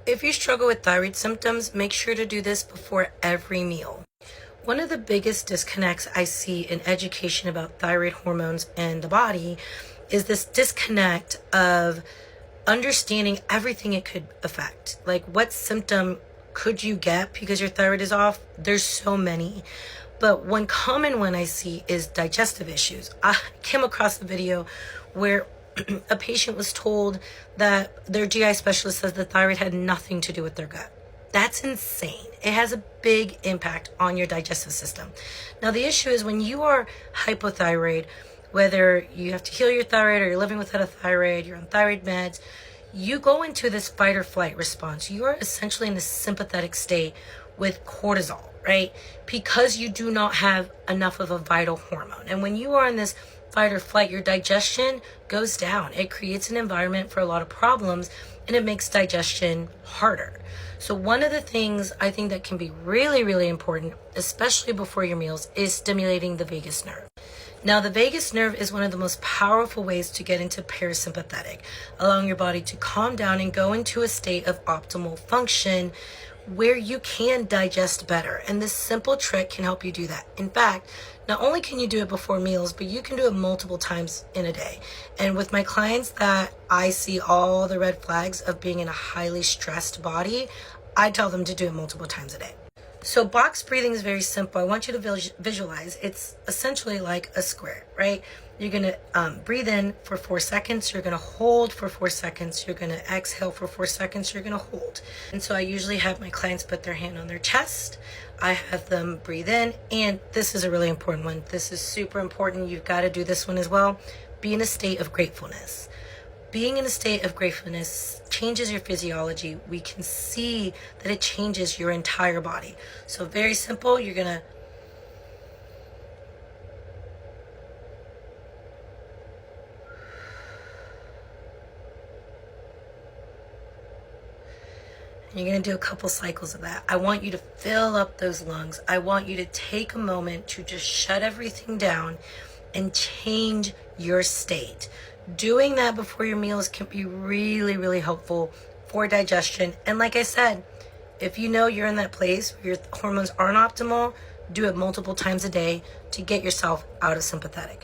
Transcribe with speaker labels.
Speaker 1: If you struggle with thyroid symptoms, make sure to do this before every meal. One of the biggest disconnects I see in education about thyroid hormones and the body is this disconnect of understanding everything it could affect. Like, what symptom could you get because your thyroid is off? There's so many. But one common one I see is digestive issues. I came across a video where a patient was told that their GI specialist says the thyroid had nothing to do with their gut. That's insane. It has a big impact on your digestive system. Now, the issue is when you are hypothyroid, whether you have to heal your thyroid or you're living without a thyroid, you're on thyroid meds, you go into this fight or flight response. You are essentially in a sympathetic state with cortisol, right? Because you do not have enough of a vital hormone. And when you are in this fight or flight, your digestion goes down. It creates an environment for a lot of problems, and it makes digestion harder. So one of the things I think that can be really, really important, especially before your meals, is stimulating the vagus nerve. Now, the vagus nerve is one of the most powerful ways to get into parasympathetic, allowing your body to calm down and go into a state of optimal function where you can digest better. And this simple trick can help you do that. In fact, not only can you do it before meals, but you can do it multiple times in a day. And with my clients that I see all the red flags of being in a highly stressed body, I tell them to do it multiple times a day. So box breathing is very simple. I want you to visualize. It's essentially like a square, right? You're going to breathe in for 4 seconds. You're going to hold for 4 seconds. You're going to exhale for 4 seconds. You're going to hold. And so I usually have my clients put their hand on their chest. I have them breathe in. And this is a really important one. This is super important. You've got to do this one as well. Be in a state of gratefulness. Being in a state of gratefulness changes your physiology. We can see that it changes your entire body. So very simple. You're going to do a couple cycles of that. I want you to fill up those lungs. I want you to take a moment to just shut everything down and change your state. Doing that before your meals can be really, really helpful for digestion. And like I said, if you know you're in that place where your hormones aren't optimal, do it multiple times a day to get yourself out of sympathetic.